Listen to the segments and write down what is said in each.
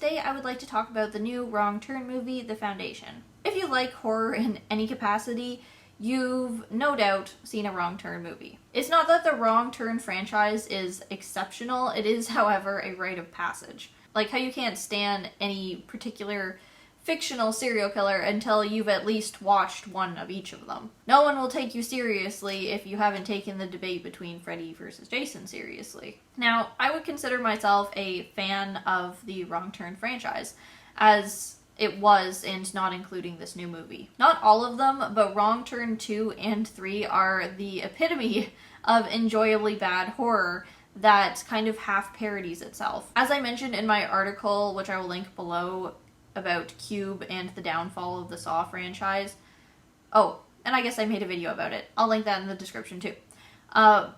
today I would like to talk about the new Wrong Turn movie, The Foundation. If you like horror in any capacity, you've no doubt seen a Wrong Turn movie. It's not that the Wrong Turn franchise is exceptional, it is, however, a rite of passage. Like how you can't stand any particular fictional serial killer until you've at least watched one of each of them. No one will take you seriously if you haven't taken the debate between Freddy versus Jason seriously. Now, I would consider myself a fan of the Wrong Turn franchise, as it was, and not including this new movie. Not all of them, but Wrong Turn 2 and 3 are the epitome of enjoyably bad horror that kind of half parodies itself. As I mentioned in my article, which I will link below, about Cube and the downfall of the Saw franchise. Oh, and I guess I made a video about it. I'll link that in the description too.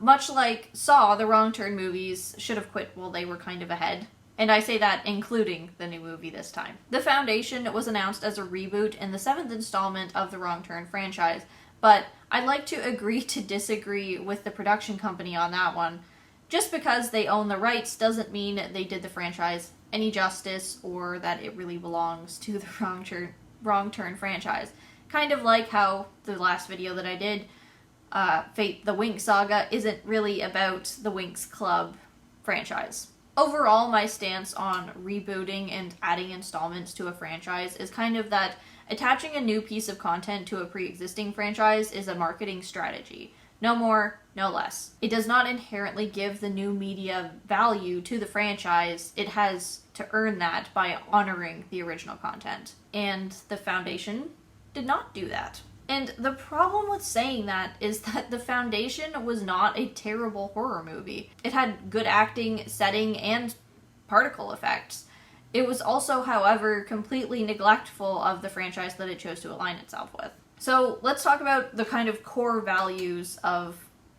Much like Saw, the Wrong Turn movies should have quit while they were kind of ahead. And I say that including the new movie this time. The Foundation was announced as a reboot in the 7th installment of the Wrong Turn franchise, but I'd like to agree to disagree with the production company on that one. Just because they own the rights doesn't mean they did the franchise any justice or that it really belongs to the Wrong Turn franchise. Kind of like how the last video that I did, Fate the Winx Saga, isn't really about the Winx Club franchise. Overall, my stance on rebooting and adding installments to a franchise is kind of that attaching a new piece of content to a pre-existing franchise is a marketing strategy. No more, no less. It does not inherently give the new media value to the franchise. It has to earn that by honoring the original content. And The Foundation did not do that. And the problem with saying that is that The Foundation was not a terrible horror movie. It had good acting, setting, and particle effects. It was also, however, completely neglectful of the franchise that it chose to align itself with. So let's talk about the kind of core values of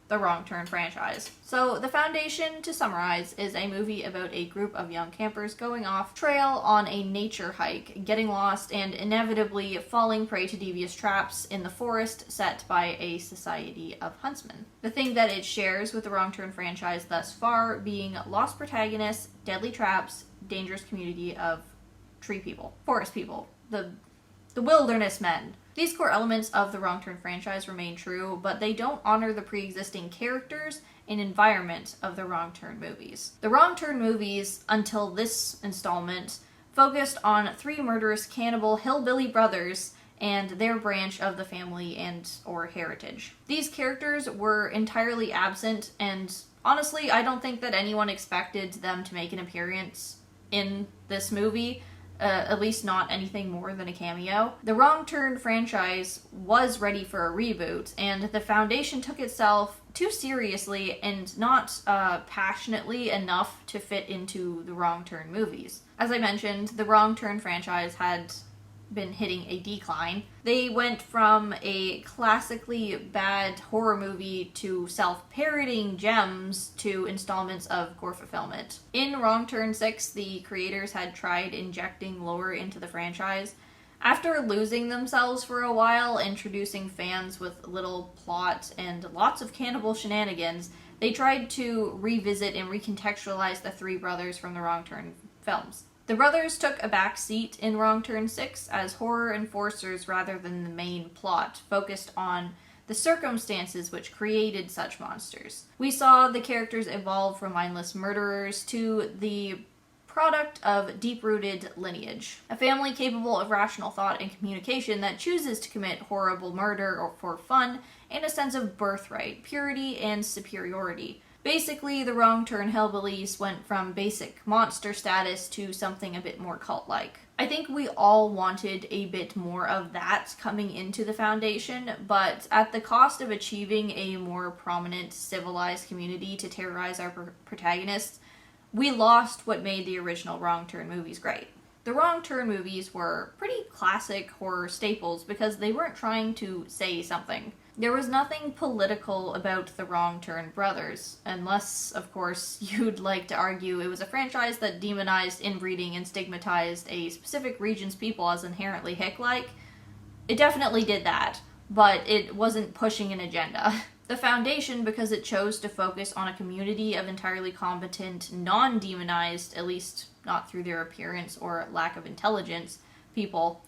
the Wrong Turn franchise. So The Foundation, to summarize, is a movie about a group of young campers going off trail on a nature hike, getting lost, and inevitably falling prey to devious traps in the forest set by a society of huntsmen. The thing that it shares with the Wrong Turn franchise thus far being lost protagonists, deadly traps, dangerous community of tree people, forest people, the wilderness men. These core elements of the Wrong Turn franchise remain true, but they don't honor the pre-existing characters and environment of the Wrong Turn movies. The Wrong Turn movies, until this installment, focused on 3 murderous cannibal hillbilly brothers and their branch of the family and or heritage. These characters were entirely absent, and honestly, I don't think that anyone expected them to make an appearance in this movie. At least not anything more than a cameo. The Wrong Turn franchise was ready for a reboot, and The Foundation took itself too seriously and not passionately enough to fit into the Wrong Turn movies. As I mentioned, the Wrong Turn franchise had been hitting a decline. They went from a classically bad horror movie to self-parodying gems to installments of gore fulfillment. In Wrong Turn 6, the creators had tried injecting lore into the franchise. After losing themselves for a while, introducing fans with little plot and lots of cannibal shenanigans, they tried to revisit and recontextualize the 3 brothers from the Wrong Turn films. The brothers took a back seat in Wrong Turn 6 as horror enforcers rather than the main plot, focused on the circumstances which created such monsters. We saw the characters evolve from mindless murderers to the product of deep-rooted lineage. A family capable of rational thought and communication that chooses to commit horrible murder or for fun, and a sense of birthright, purity, and superiority. Basically, the Wrong Turn hillbillies went from basic monster status to something a bit more cult-like. I think we all wanted a bit more of that coming into the Foundation, but at the cost of achieving a more prominent, civilized community to terrorize our protagonists, we lost what made the original Wrong Turn movies great. The Wrong Turn movies were pretty classic horror staples because they weren't trying to say something. There was nothing political about the Wrong Turn brothers, unless, of course, you'd like to argue it was a franchise that demonized inbreeding and stigmatized a specific region's people as inherently hick-like. It definitely did that, but it wasn't pushing an agenda. The Foundation, because it chose to focus on a community of entirely competent, non-demonized, at least not through their appearance or lack of intelligence, people.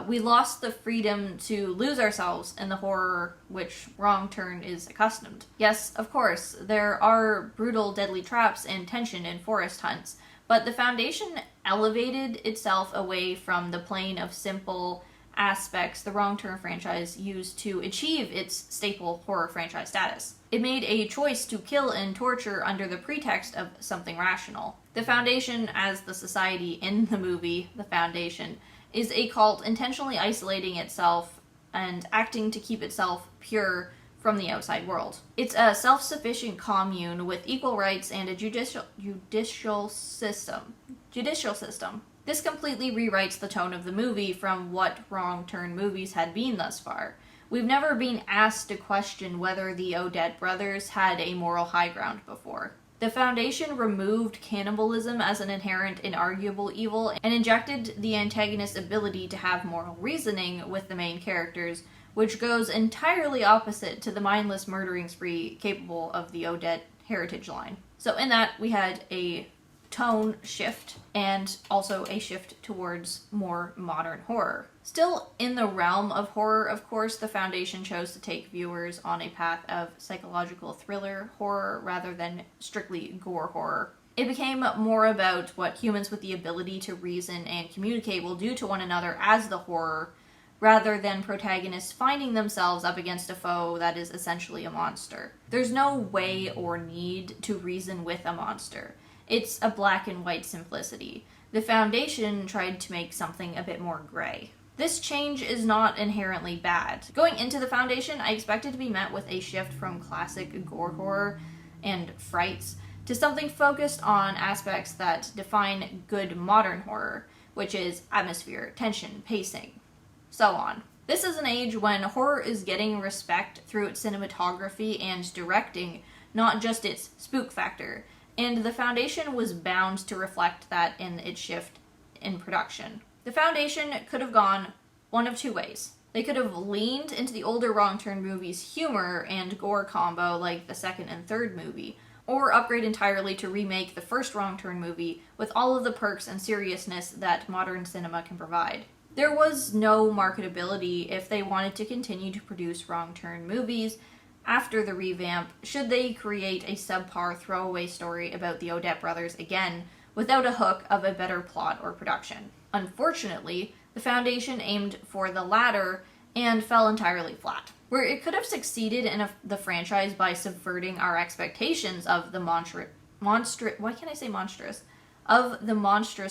We lost the freedom to lose ourselves in the horror which Wrong Turn is accustomed. Yes, of course, there are brutal, deadly traps and tension in forest hunts, but the Foundation elevated itself away from the plane of simple aspects the Wrong Turn franchise used to achieve its staple horror franchise status. It made a choice to kill and torture under the pretext of something rational. The Foundation, as the society in the movie, The Foundation, is a cult intentionally isolating itself and acting to keep itself pure from the outside world. It's a self-sufficient commune with equal rights and a judicial system. This completely rewrites the tone of the movie from what Wrong Turn movies had been thus far. We've never been asked to question whether the Odette brothers had a moral high ground before. The Foundation removed cannibalism as an inherent, inarguable evil and injected the antagonist's ability to have moral reasoning with the main characters, which goes entirely opposite to the mindless murdering spree capable of the Odette heritage line. So in that, we had a tone shift and also a shift towards more modern horror. Still in the realm of horror, of course, the Foundation chose to take viewers on a path of psychological thriller horror rather than strictly gore horror. It became more about what humans with the ability to reason and communicate will do to one another as the horror, rather than protagonists finding themselves up against a foe that is essentially a monster. There's no way or need to reason with a monster. It's a black and white simplicity. The Foundation tried to make something a bit more gray. This change is not inherently bad. Going into the Foundation, I expected to be met with a shift from classic gore horror and frights to something focused on aspects that define good modern horror, which is atmosphere, tension, pacing, so on. This is an age when horror is getting respect through its cinematography and directing, not just its spook factor, and the Foundation was bound to reflect that in its shift in production. The Foundation could have gone one of two ways. They could have leaned into the older Wrong Turn movies' humor and gore combo like the second and third movie, or upgrade entirely to remake the first Wrong Turn movie with all of the perks and seriousness that modern cinema can provide. There was no marketability if they wanted to continue to produce Wrong Turn movies after the revamp, should they create a subpar throwaway story about the Odette brothers again, without a hook of a better plot or production. Unfortunately, the Foundation aimed for the latter and fell entirely flat. Where it could have succeeded in the franchise by subverting our expectations of the monstrous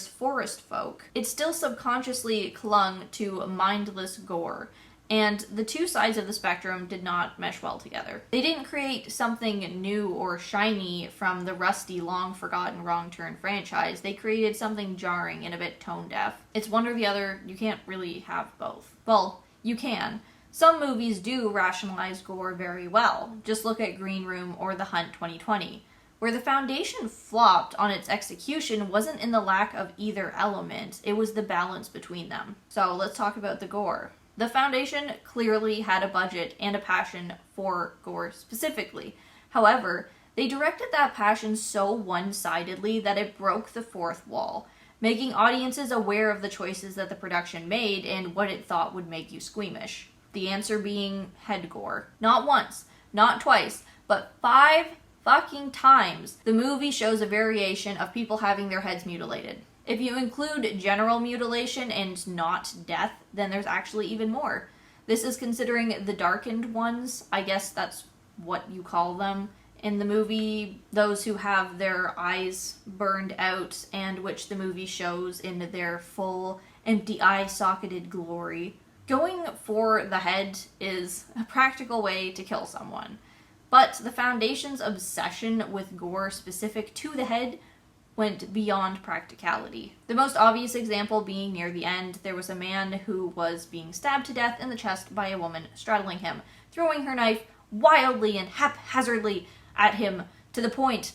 forest folk, it still subconsciously clung to mindless gore, and the two sides of the spectrum did not mesh well together. They didn't create something new or shiny from the rusty, long-forgotten Wrong Turn franchise. They created something jarring and a bit tone-deaf. It's one or the other. You can't really have both. Well, you can. Some movies do rationalize gore very well. Just look at Green Room or The Hunt 2020. Where the Foundation flopped on its execution wasn't in the lack of either element, it was the balance between them. So let's talk about the gore. The Foundation clearly had a budget and a passion for gore specifically. However, they directed that passion so one-sidedly that it broke the fourth wall, making audiences aware of the choices that the production made and what it thought would make you squeamish. The answer being head gore. Not once, not twice, but 5 fucking times the movie shows a variation of people having their heads mutilated. If you include general mutilation and not death, then there's actually even more. This is considering the darkened ones, I guess that's what you call them in the movie, those who have their eyes burned out and which the movie shows in their full, empty eye-socketed glory. Going for the head is a practical way to kill someone, but the Foundation's obsession with gore specific to the head went beyond practicality. The most obvious example being near the end, there was a man who was being stabbed to death in the chest by a woman straddling him, throwing her knife wildly and haphazardly at him to the point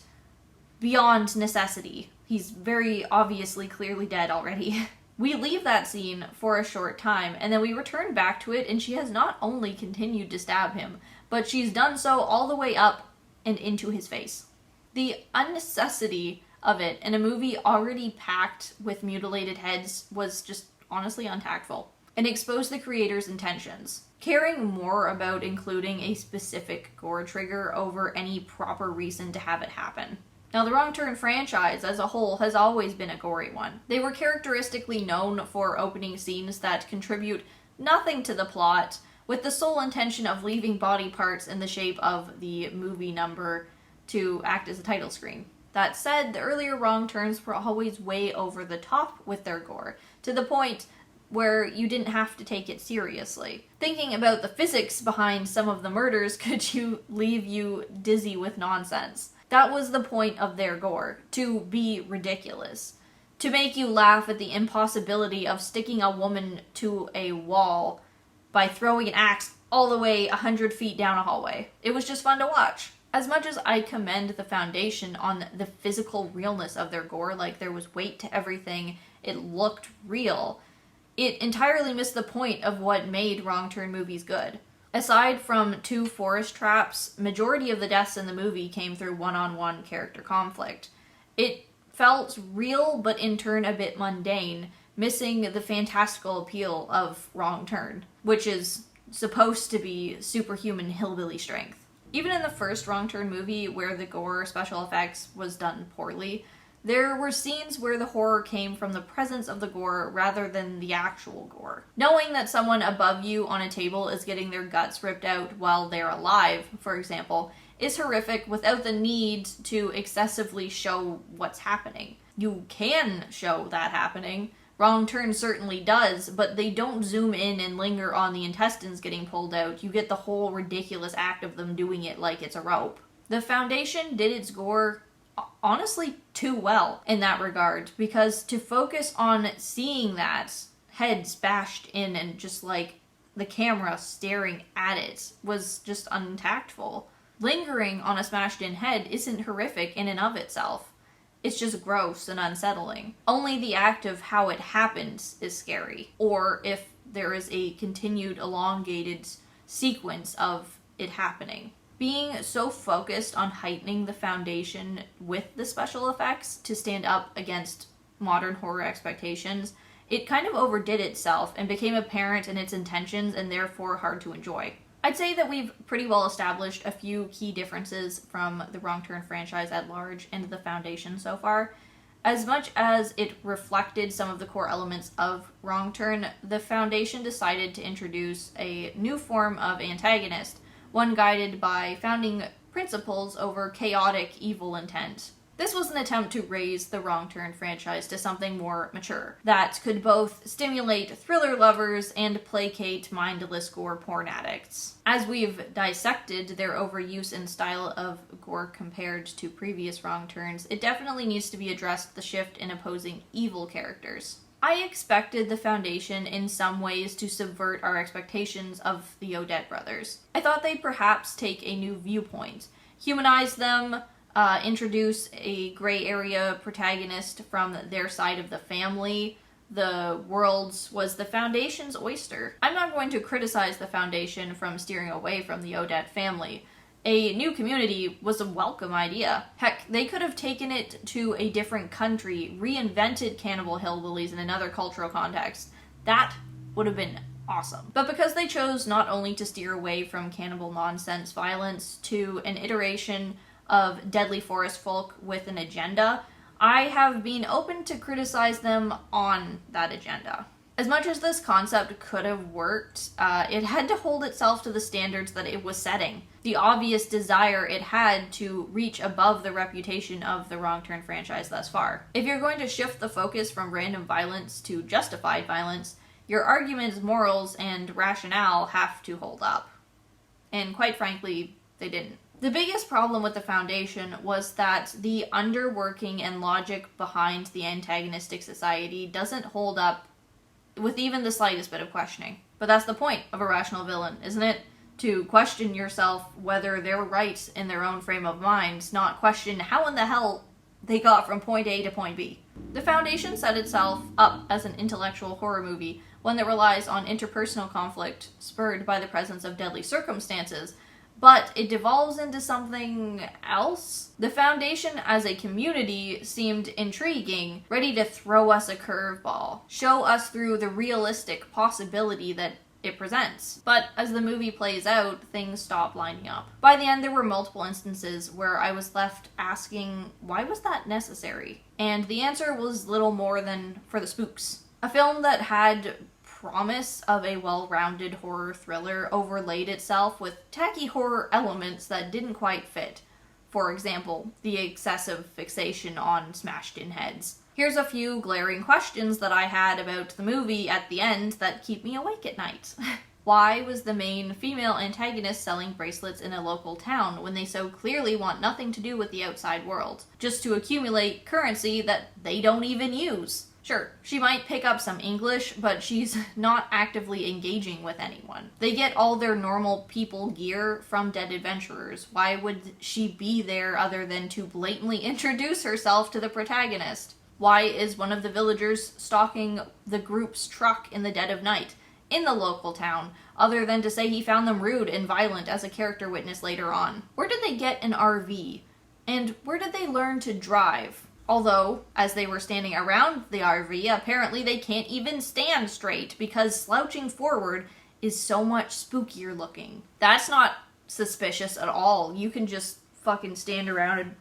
beyond necessity. He's very obviously clearly dead already. We leave that scene for a short time, and then we return back to it, and she has not only continued to stab him, but she's done so all the way up and into his face. The unnecessity of it in a movie already packed with mutilated heads was just honestly untactful, and exposed the creator's intentions, caring more about including a specific gore trigger over any proper reason to have it happen. Now, the Wrong Turn franchise as a whole has always been a gory one. They were characteristically known for opening scenes that contribute nothing to the plot, with the sole intention of leaving body parts in the shape of the movie number to act as a title screen. That said, the earlier Wrong Turns were always way over the top with their gore, to the point where you didn't have to take it seriously. Thinking about the physics behind some of the murders could leave you dizzy with nonsense. That was the point of their gore, to be ridiculous. To make you laugh at the impossibility of sticking a woman to a wall by throwing an axe all the way 100 feet down a hallway. It was just fun to watch. As much as I commend the Foundation on the physical realness of their gore, like there was weight to everything, it looked real, it entirely missed the point of what made Wrong Turn movies good. Aside from 2 forest traps, majority of the deaths in the movie came through one-on-one character conflict. It felt real, but in turn a bit mundane, missing the fantastical appeal of Wrong Turn, which is supposed to be superhuman hillbilly strength. Even in the first Wrong Turn movie, where the gore special effects was done poorly, there were scenes where the horror came from the presence of the gore rather than the actual gore. Knowing that someone above you on a table is getting their guts ripped out while they're alive, for example, is horrific without the need to excessively show what's happening. You can show that happening. Wrong Turn certainly does, but they don't zoom in and linger on the intestines getting pulled out. You get the whole ridiculous act of them doing it like it's a rope. The Foundation did its gore honestly too well in that regard, because to focus on seeing that heads bashed in and just like the camera staring at it was just untactful. Lingering on a smashed in head isn't horrific in and of itself. It's just gross and unsettling. Only the act of how it happens is scary, or if there is a continued elongated sequence of it happening. Being so focused on heightening the Foundation with the special effects to stand up against modern horror expectations, it kind of overdid itself and became apparent in its intentions and therefore hard to enjoy. I'd say that we've pretty well established a few key differences from the Wrong Turn franchise at large and the Foundation so far. As much as it reflected some of the core elements of Wrong Turn, the Foundation decided to introduce a new form of antagonist, one guided by founding principles over chaotic evil intent. This was an attempt to raise the Wrong Turn franchise to something more mature, that could both stimulate thriller lovers and placate mindless gore porn addicts. As we've dissected their overuse and style of gore compared to previous Wrong Turns, it definitely needs to be addressed the shift in opposing evil characters. I expected the Foundation in some ways to subvert our expectations of the Odette brothers. I thought they'd perhaps take a new viewpoint, humanize them, introduce a gray area protagonist from their side of the family. The world was the Foundation's oyster. I'm not going to criticize the Foundation from steering away from the Odette family. A new community was a welcome idea. Heck, they could have taken it to a different country, reinvented cannibal hillbillies in another cultural context. That would have been awesome. But because they chose not only to steer away from cannibal nonsense violence to an iteration of deadly forest folk with an agenda, I have been open to criticize them on that agenda. As much as this concept could have worked, it had to hold itself to the standards that it was setting. The obvious desire it had to reach above the reputation of the Wrong Turn franchise thus far. If you're going to shift the focus from random violence to justified violence, your argument's morals and rationale have to hold up. And quite frankly, they didn't. The biggest problem with the Foundation was that the underworking and logic behind the antagonistic society doesn't hold up with even the slightest bit of questioning. But that's the point of a rational villain, isn't it? To question yourself whether they're right in their own frame of mind, not question how in the hell they got from point A to point B. The Foundation set itself up as an intellectual horror movie, one that relies on interpersonal conflict spurred by the presence of deadly circumstances, but it devolves into something else. The Foundation as a community seemed intriguing, ready to throw us a curveball, show us through the realistic possibility that it presents. But as the movie plays out, things stop lining up. By the end, there were multiple instances where I was left asking, why was that necessary? And the answer was little more than for the spooks. A film that had promise of a well-rounded horror thriller overlaid itself with tacky horror elements that didn't quite fit. For example, the excessive fixation on smashed-in heads. Here's a few glaring questions that I had about the movie at the end that keep me awake at night. Why was the main female antagonist selling bracelets in a local town when they so clearly want nothing to do with the outside world, just to accumulate currency that they don't even use? Sure, she might pick up some English, but she's not actively engaging with anyone. They get all their normal people gear from dead adventurers. Why would she be there other than to blatantly introduce herself to the protagonist? Why is one of the villagers stalking the group's truck in the dead of night in the local town, other than to say he found them rude and violent as a character witness later on? Where did they get an RV? And where did they learn to drive? Although, as they were standing around the RV, apparently they can't even stand straight because slouching forward is so much spookier looking. That's not suspicious at all. You can just fucking stand around and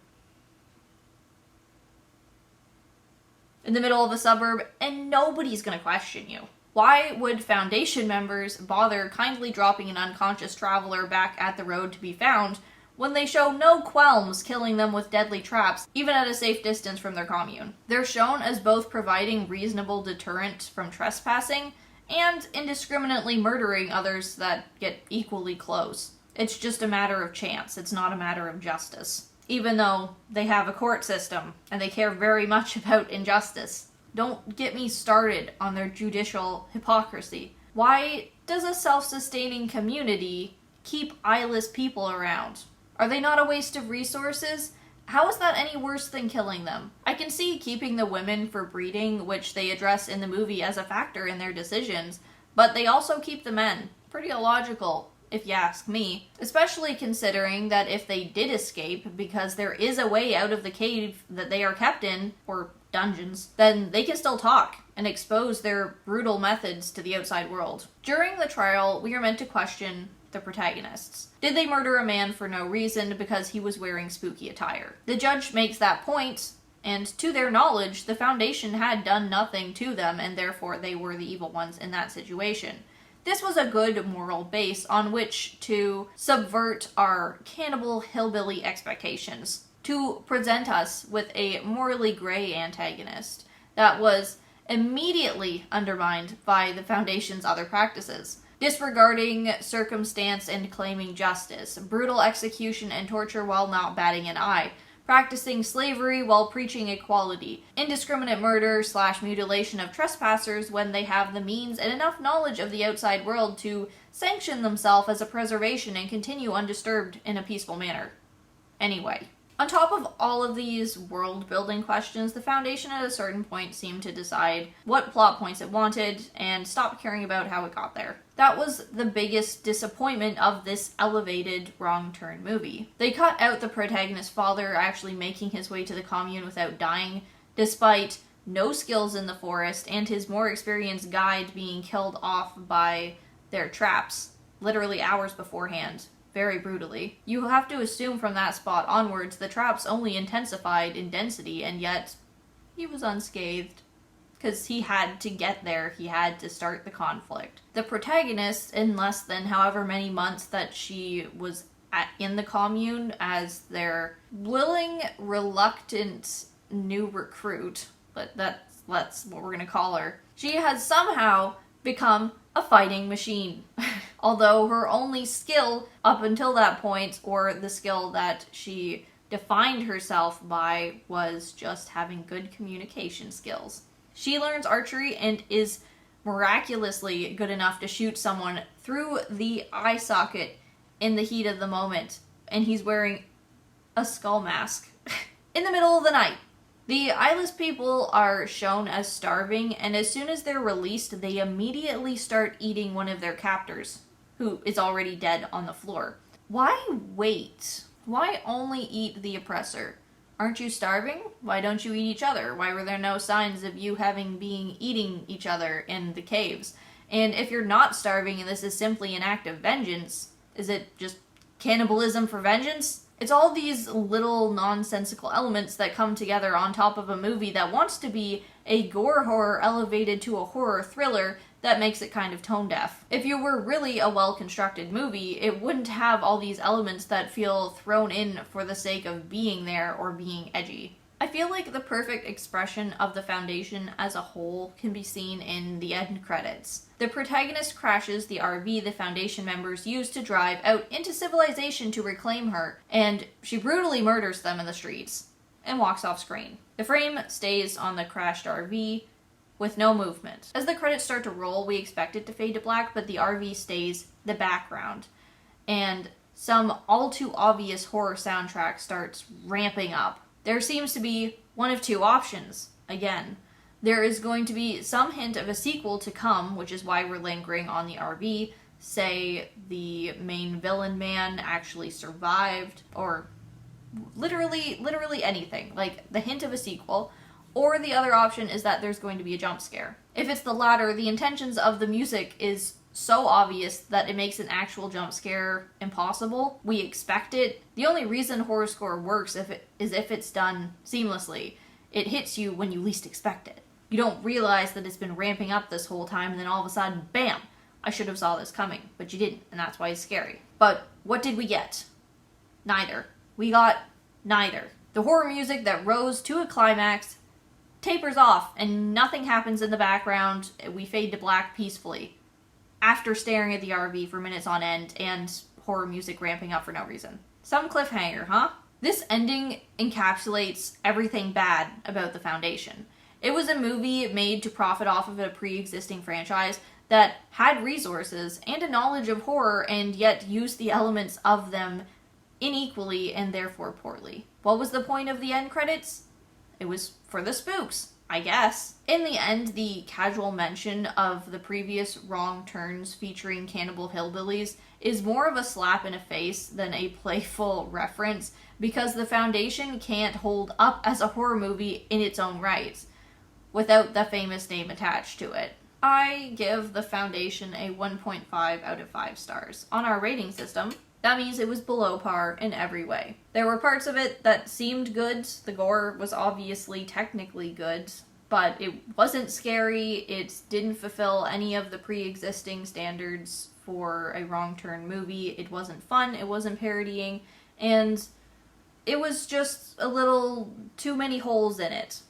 in the middle of a suburb and nobody's gonna question you. Why would Foundation members bother kindly dropping an unconscious traveler back at the road to be found when they show no qualms killing them with deadly traps, even at a safe distance from their commune? They're shown as both providing reasonable deterrent from trespassing and indiscriminately murdering others that get equally close. It's just a matter of chance, it's not a matter of justice. Even though they have a court system, and they care very much about injustice. Don't get me started on their judicial hypocrisy. Why does a self-sustaining community keep eyeless people around? Are they not a waste of resources? How is that any worse than killing them? I can see keeping the women for breeding, which they address in the movie as a factor in their decisions, but they also keep the men. Pretty illogical, if you ask me. Especially considering that if they did escape, because there is a way out of the cave that they are kept in, or dungeons, then they can still talk and expose their brutal methods to the outside world. During the trial, we are meant to question the protagonists. Did they murder a man for no reason because he was wearing spooky attire? The judge makes that point, and to their knowledge, the Foundation had done nothing to them, and therefore they were the evil ones in that situation. This was a good moral base on which to subvert our cannibal hillbilly expectations, to present us with a morally gray antagonist that was immediately undermined by the Foundation's other practices. Disregarding circumstance and claiming justice, brutal execution and torture while not batting an eye, practicing slavery while preaching equality, indiscriminate murder / mutilation of trespassers when they have the means and enough knowledge of the outside world to sanction themselves as a preservation and continue undisturbed in a peaceful manner. Anyway. On top of all of these world-building questions, the Foundation at a certain point seemed to decide what plot points it wanted and stopped caring about how it got there. That was the biggest disappointment of this elevated wrong turn movie. They cut out the protagonist's father actually making his way to the commune without dying, despite no skills in the forest and his more experienced guide being killed off by their traps, literally hours beforehand. Very brutally. You have to assume from that spot onwards the traps only intensified in density, and yet he was unscathed. Because he had to get there, he had to start the conflict. The protagonist, in less than however many months that she was in the commune as their willing, reluctant new recruit, but that's what we're going to call her, she has somehow become a fighting machine. Although her only skill up until that point, or the skill that she defined herself by, was just having good communication skills. She learns archery and is miraculously good enough to shoot someone through the eye socket in the heat of the moment, and he's wearing a skull mask in the middle of the night. The eyeless people are shown as starving, and as soon as they're released, they immediately start eating one of their captors, who is already dead on the floor. Why wait? Why only eat the oppressor? Aren't you starving? Why don't you eat each other? Why were there no signs of you being eating each other in the caves? And if you're not starving and this is simply an act of vengeance, is it just cannibalism for vengeance? It's all these little nonsensical elements that come together on top of a movie that wants to be a gore horror elevated to a horror thriller that makes it kind of tone deaf. If you were really a well-constructed movie, it wouldn't have all these elements that feel thrown in for the sake of being there or being edgy. I feel like the perfect expression of the Foundation as a whole can be seen in the end credits. The protagonist crashes the RV the Foundation members use to drive out into civilization to reclaim her, and she brutally murders them in the streets, and walks off screen. The frame stays on the crashed RV, with no movement. As the credits start to roll, we expect it to fade to black, but the RV stays the background, and some all too obvious horror soundtrack starts ramping up. There seems to be one of two options, again. There is going to be some hint of a sequel to come, which is why we're lingering on the RV. Say the main villain man actually survived, or literally anything, like the hint of a sequel. Or the other option is that there's going to be a jump scare. If it's the latter, the intentions of the music is so obvious that it makes an actual jump scare impossible. We expect it. The only reason horror score works is if it's done seamlessly. It hits you when you least expect it. You don't realize that it's been ramping up this whole time, and then all of a sudden, bam! I should have saw this coming, but you didn't, and that's why it's scary. But what did we get? Neither. We got neither. The horror music that rose to a climax tapers off, and nothing happens in the background. We fade to black peacefully, after staring at the RV for minutes on end and horror music ramping up for no reason. Some cliffhanger, huh? This ending encapsulates everything bad about the Foundation. It was a movie made to profit off of a pre-existing franchise that had resources and a knowledge of horror and yet used the elements of them unequally and therefore poorly. What was the point of the end credits? It was for the spooks, I guess. In the end, the casual mention of the previous Wrong Turns featuring cannibal hillbillies is more of a slap in the face than a playful reference, because the Foundation can't hold up as a horror movie in its own right, without the famous name attached to it. I give the Foundation a 1.5 out of 5 stars. On our rating system, that means it was below par in every way. There were parts of it that seemed good. The gore was obviously technically good, but it wasn't scary. It didn't fulfill any of the pre-existing standards for a Wrong Turn movie. It wasn't fun, it wasn't parodying, and it was just a little too many holes in it.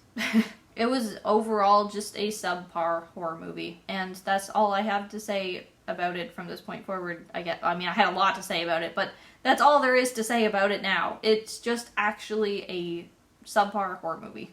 It was overall just a subpar horror movie, and that's all I have to say about it from this point forward. I had a lot to say about it, but that's all there is to say about it now. It's just actually a subpar horror movie.